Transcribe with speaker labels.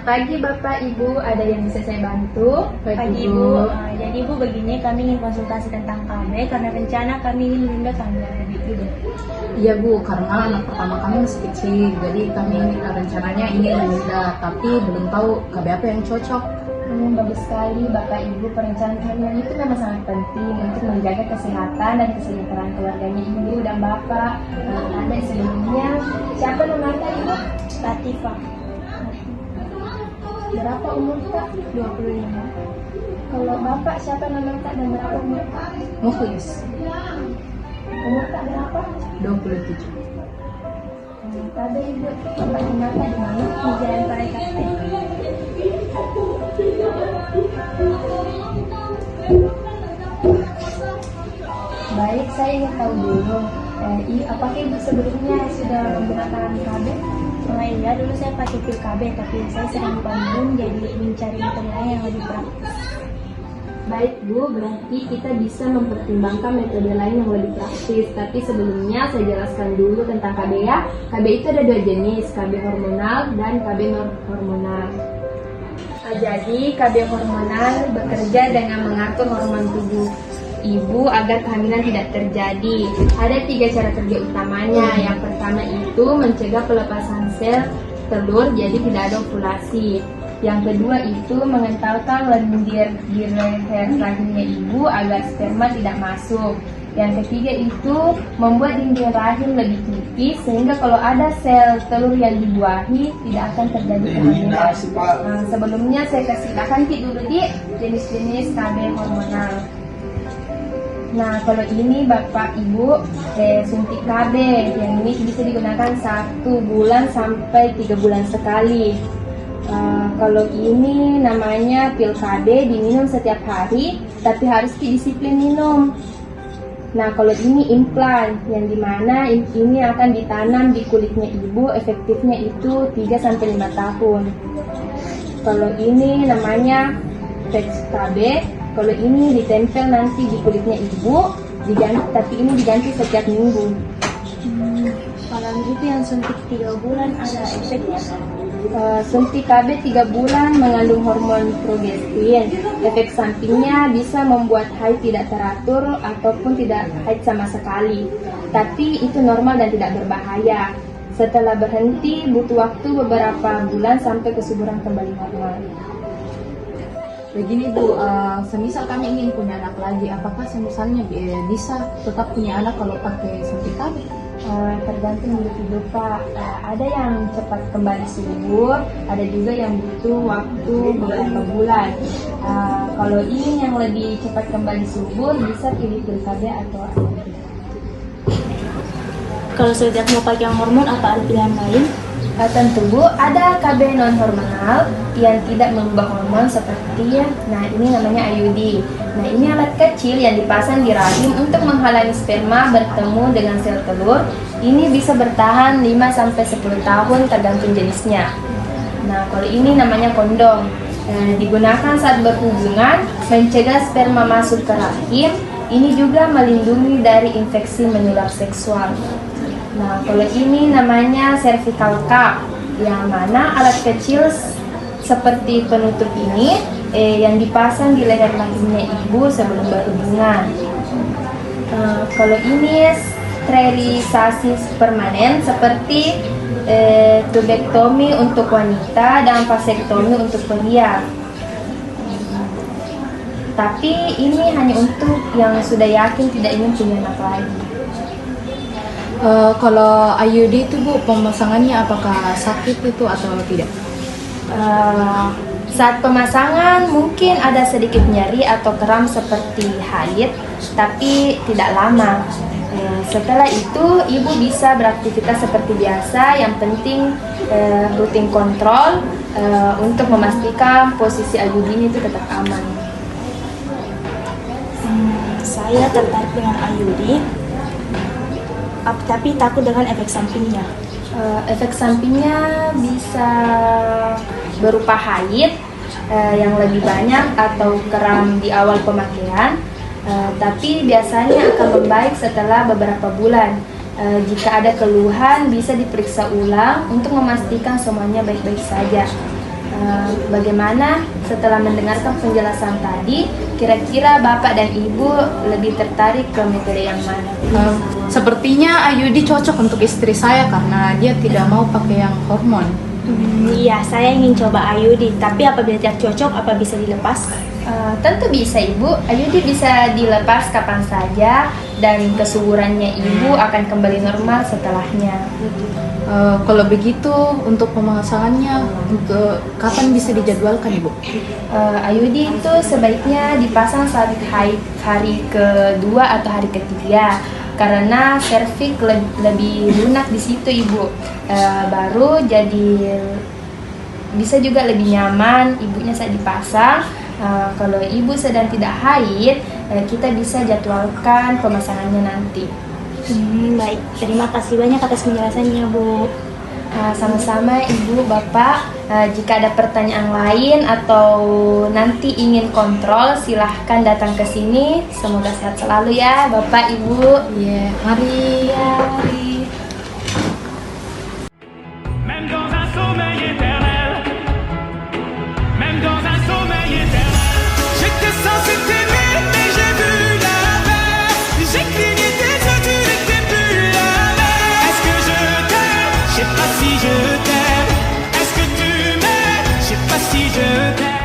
Speaker 1: pagi Bapak Ibu, ada yang bisa saya bantu?
Speaker 2: Pagi Ibu. Jadi Ibu begini, kami ingin konsultasi tentang KB karena rencana kami ingin menunda tanggal lebih dulu.
Speaker 3: Iya Bu, karena anak pertama kami masih kecil, jadi kami rencananya ingin menunda, tapi belum tahu KB apa yang cocok.
Speaker 1: Bagus sekali Bapak Ibu, perencanaan kehamilan itu memang sangat penting untuk menjaga kesehatan dan kesejahteraan keluarganya Ibu dan Bapak. Ada sebelumnya, siapa nama Anda Ibu?
Speaker 2: Latifah,
Speaker 1: Berapa umur Kak?
Speaker 2: 25.
Speaker 1: Kalau Bapak siapa nama Kak dan berapa umur Kak?
Speaker 3: Mukhlis,
Speaker 1: Umur Kak berapa?
Speaker 3: 27.
Speaker 1: Tadi Ibu, Bapak nama Kak di mana?
Speaker 2: Di Jalan Raya Kapten.
Speaker 1: Baik, saya ingin tahu dulu, apakah Ibu sebelumnya sudah menggunakan KB?
Speaker 2: Iya, dulu saya pakai pil KB, tapi saya sedang banding jadi mencari metode lain yang lebih praktis.
Speaker 4: Baik Bu, berarti kita bisa mempertimbangkan metode lain yang lebih praktis. Tapi sebelumnya saya jelaskan dulu tentang KB ya. KB itu ada dua jenis, KB hormonal dan KB non-hormonal.
Speaker 1: Jadi KB hormonal bekerja dengan mengatur hormon tubuh ibu agar kehamilan tidak terjadi. Ada 3 cara kerja utamanya. Yang pertama itu mencegah pelepasan sel telur, jadi tidak ada ovulasi. Yang kedua itu mengentalkan lendir di leher rahimnya ibu agar sperma tidak masuk. Yang ketiga itu membuat dinding rahim lebih tipis sehingga kalau ada sel telur yang dibuahi tidak akan terjadi kehamilan. Sebelumnya saya kasih nanti dulu di jenis-jenis KB hormonal. Nah, kalau ini Bapak Ibu suntik KB, yang ini bisa digunakan 1 bulan sampai 3 bulan sekali. Kalau ini namanya pil KB, diminum setiap hari, tapi harus disiplin minum. Nah, kalau ini implan, yang dimana ini akan ditanam di kulitnya ibu, efektifnya itu 3-5 tahun. Kalau ini namanya Pex KB, kalau ini ditempel nanti di kulitnya ibu, tapi ini diganti setiap minggu.
Speaker 2: Kalau itu yang suntik 3 bulan ada efeknya?
Speaker 1: Suntik KB 3 bulan mengandung hormon progestin. Efek sampingnya bisa membuat haid tidak teratur ataupun tidak haid sama sekali. Tapi itu normal dan tidak berbahaya. Setelah berhenti butuh waktu beberapa bulan sampai kesuburan kembali normal.
Speaker 3: Begini Bu, semisal kami ingin punya anak lagi, apakah semisalnya bisa tetap punya anak kalau pakai suntik KB?
Speaker 1: Tergantung individu Pak. Ada yang cepat kembali subur, ada juga yang butuh waktu beberapa bulan. Kalau ini yang lebih cepat kembali subur bisa pilih pil KB atau IUD.
Speaker 2: Kalau saya tidak mau pakai yang hormon, apa ada pilihan lain?
Speaker 1: Tentu Bu, ada KB non-hormonal yang tidak mengubah hormon seperti ini namanya IUD. Nah, ini alat kecil yang dipasang di rahim untuk menghalangi sperma bertemu dengan sel telur. Ini bisa bertahan 5-10 tahun tergantung jenisnya. Nah, kalau ini namanya kondom. Digunakan saat berhubungan, mencegah sperma masuk ke rahim. Ini juga melindungi dari infeksi menular seksual. Nah, kalau ini namanya cervical cup, yang mana alat kecil seperti penutup ini yang dipasang di leher rahimnya ibu sebelum berhubungan. Kalau ini sterilisasi permanen seperti tubektomi untuk wanita dan vasektomi untuk pria. Tapi ini hanya untuk yang sudah yakin tidak ingin punya anak lagi.
Speaker 3: Kalau IUD itu Bu, pemasangannya apakah sakit itu atau tidak?
Speaker 1: Saat pemasangan mungkin ada sedikit nyeri atau kram seperti haid, tapi tidak lama. Setelah itu ibu bisa beraktivitas seperti biasa, yang penting rutin kontrol untuk memastikan posisi IUD ini itu tetap aman.
Speaker 2: Saya tertarik dengan IUD, tapi takut dengan efek sampingnya.
Speaker 1: Efek sampingnya bisa berupa haid yang lebih banyak atau kram di awal pemakaian, tapi biasanya akan membaik setelah beberapa bulan. Jika ada keluhan bisa diperiksa ulang untuk memastikan semuanya baik-baik saja.
Speaker 2: Bagaimana setelah mendengarkan penjelasan tadi, kira-kira Bapak dan Ibu lebih tertarik ke metode yang mana?
Speaker 3: Sepertinya Ayudi cocok untuk istri saya karena dia tidak mau pakai yang hormon.
Speaker 2: Iya, saya ingin coba Ayudi, tapi apabila tidak cocok, apa bisa dilepas?
Speaker 1: Tentu bisa Ibu, Ayudi bisa dilepas kapan saja dan kesuburannya Ibu akan kembali normal setelahnya.
Speaker 3: Kalau begitu untuk pemasangannya untuk kapan bisa dijadwalkan Ibu?
Speaker 1: Ayudi itu sebaiknya dipasang saat hari kedua atau hari ketiga karena serviks lebih lunak di situ Ibu. Baru jadi bisa juga lebih nyaman ibunya saat dipasang. Kalau ibu sedang tidak haid, kita bisa jadwalkan pemasangannya nanti.
Speaker 2: Baik, terima kasih banyak atas penjelasannya, Bu.
Speaker 1: Sama-sama Ibu, Bapak. Jika ada pertanyaan lain atau nanti ingin kontrol, silahkan datang ke sini. Semoga sehat selalu ya, Bapak, Ibu.
Speaker 3: Iya, mari.
Speaker 1: Mari.
Speaker 5: Même dans un sommeil éternel, même dans un sommeil éternel, j'étais censé t'aimer, mais j'ai vu l'inverse. J'ai cligné tes yeux, tu n'étais plus la même. Est-ce que je t'aime? Je sais pas si je t'aime. Est-ce que tu m'aimes? Je sais pas si je t'aime.